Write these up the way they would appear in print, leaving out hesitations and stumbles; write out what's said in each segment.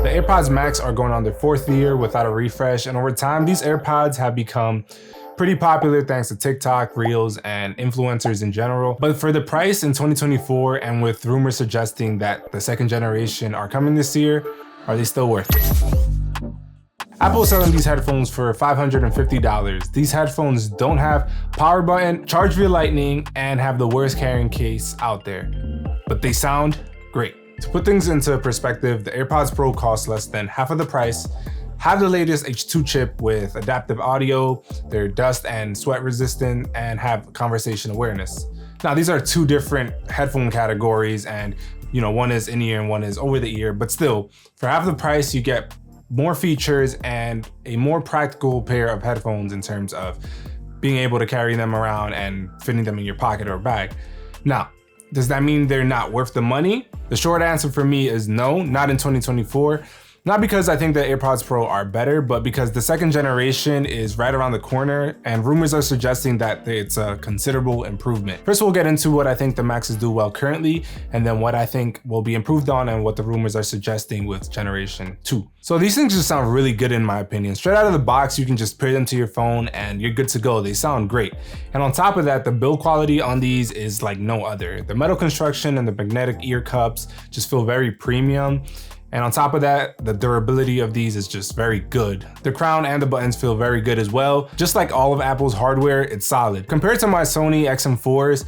The AirPods Max are going on their 4th year without a refresh, and over time, these AirPods have become pretty popular thanks to TikTok, Reels, and influencers in general. But for the price in 2024, and with rumors suggesting that the 2nd generation are coming this year, are they still worth it? Apple is selling these headphones for $550. These headphones don't have power button, charge via lightning, and have the worst carrying case out there. But they sound great. To put things into perspective, the AirPods Pro cost less than half of the price, have the latest H2 chip with adaptive audio, they're dust and sweat resistant, and have conversation awareness. Now, these are two different headphone categories, and one is in-ear and one is over-the-ear, but still, for half the price, you get more features and a more practical pair of headphones in terms of being able to carry them around and fitting them in your pocket or bag. Now, does that mean they're not worth the money? The short answer for me is no, not in 2024. Not because I think the AirPods Pro are better, but because the 2nd generation is right around the corner and rumors are suggesting that it's a considerable improvement. First, we'll get into what I think the Maxes do well currently, and then what I think will be improved on and what the rumors are suggesting with generation 2. So these things just sound really good in my opinion. Straight out of the box, you can just pair them to your phone and you're good to go. They sound great. And on top of that, the build quality on these is like no other. The metal construction and the magnetic ear cups just feel very premium. And on top of that, the durability of these is just very good. The crown and the buttons feel very good as well. Just like all of Apple's hardware, it's solid. Compared to my Sony XM4s,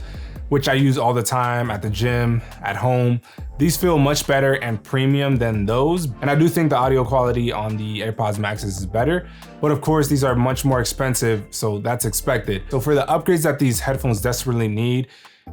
which I use all the time at the gym, at home, these feel much better and premium than those. And I do think the audio quality on the AirPods Maxes is better, but of course these are much more expensive, so that's expected. So for the upgrades that these headphones desperately need,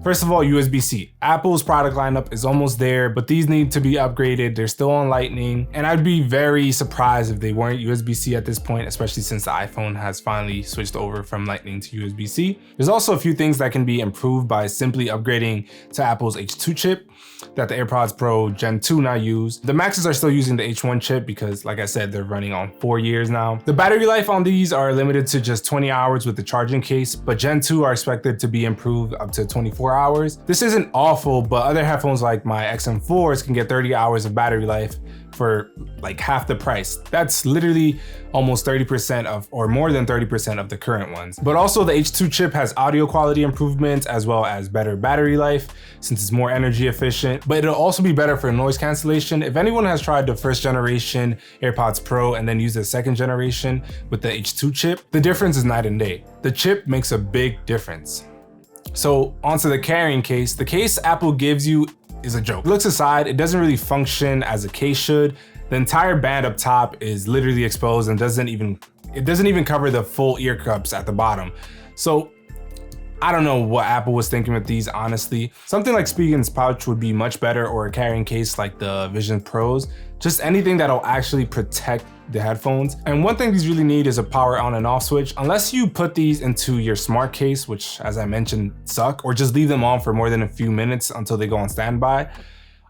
first of all, USB-C. Apple's product lineup is almost there, but these need to be upgraded. They're still on Lightning, and I'd be very surprised if they weren't USB-C at this point, especially since the iPhone has finally switched over from Lightning to USB-C. There's also a few things that can be improved by simply upgrading to Apple's H2 chip that the AirPods Pro Gen 2 now use. The Maxes are still using the H1 chip because, like I said, they're running on 4 years now. The battery life on these are limited to just 20 hours with the charging case, but Gen 2 are expected to be improved up to 24 hours. This isn't awful, but other headphones like my XM4s can get 30 hours of battery life for like half the price. That's literally almost 30% of, or more than 30% of the current ones. But also the H2 chip has audio quality improvements as well as better battery life since it's more energy efficient, but it'll also be better for noise cancellation. If anyone has tried the 1st generation AirPods Pro and then used the 2nd generation with the H2 chip, the difference is night and day. The chip makes a big difference. So onto the carrying case. The case Apple gives you is a joke. Looks aside, it doesn't really function as a case should. The entire band up top is literally exposed and doesn't even cover the full ear cups at the bottom. So I don't know what Apple was thinking with these, honestly. Something like Spigen's pouch would be much better, or a carrying case like the Vision Pros. Just anything that'll actually protect the headphones. And one thing these really need is a power on and off switch. Unless you put these into your smart case, which as I mentioned suck, or just leave them on for more than a few minutes until they go on standby.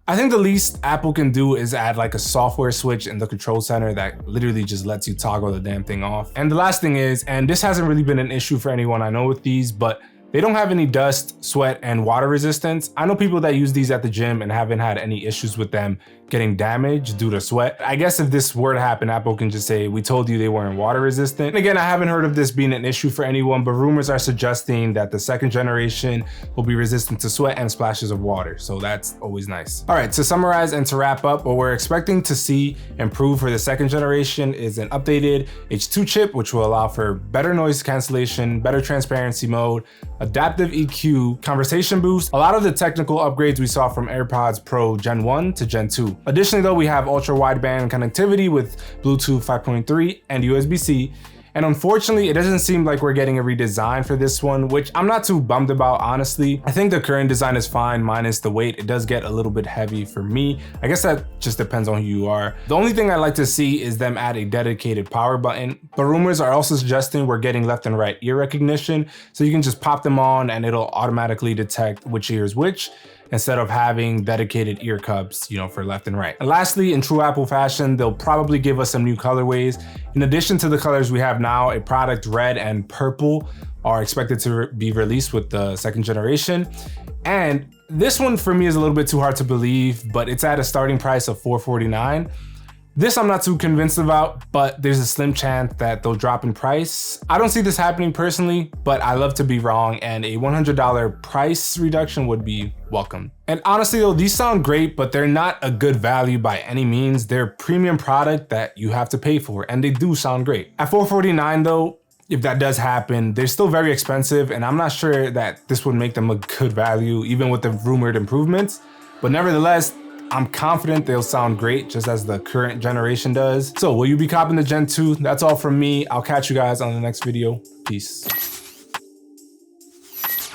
I think the least Apple can do is add like a software switch in the control center that literally just lets you toggle the damn thing off. And the last thing is, and this hasn't really been an issue for anyone I know with these, but they don't have any dust, sweat, and water resistance. I know people that use these at the gym and haven't had any issues with them getting damaged due to sweat. I guess if this were to happen, Apple can just say, we told you they weren't water resistant. And again, I haven't heard of this being an issue for anyone, but rumors are suggesting that the 2nd generation will be resistant to sweat and splashes of water. So that's always nice. All right, to summarize and to wrap up, what we're expecting to see improve for the 2nd generation is an updated H2 chip, which will allow for better noise cancellation, better transparency mode, adaptive EQ, conversation boost, a lot of the technical upgrades we saw from AirPods Pro Gen 1 to Gen 2. Additionally though, we have ultra wideband connectivity with Bluetooth 5.3 and USB-C. And unfortunately, it doesn't seem like we're getting a redesign for this one, which I'm not too bummed about, honestly. I think the current design is fine, minus the weight. It does get a little bit heavy for me. I guess that just depends on who you are. The only thing I'd like to see is them add a dedicated power button, but rumors are also suggesting we're getting left and right ear recognition, so you can just pop them on and it'll automatically detect which ear is which, instead of having dedicated ear cups, for left and right. And lastly, in true Apple fashion, they'll probably give us some new colorways. In addition to the colors we have now, a product red and purple are expected to be released with the 2nd generation. And this one for me is a little bit too hard to believe, but it's at a starting price of $449. This I'm not too convinced about, but there's a slim chance that they'll drop in price. I don't see this happening personally, but I love to be wrong, and a $100 price reduction would be welcome. And honestly though, these sound great, but they're not a good value by any means. They're a premium product that you have to pay for, and they do sound great. At $449 though, if that does happen, they're still very expensive, and I'm not sure that this would make them a good value, even with the rumored improvements. But nevertheless, I'm confident they'll sound great just as the current generation does. So will you be copping the Gen 2? That's all from me. I'll catch you guys on the next video. Peace.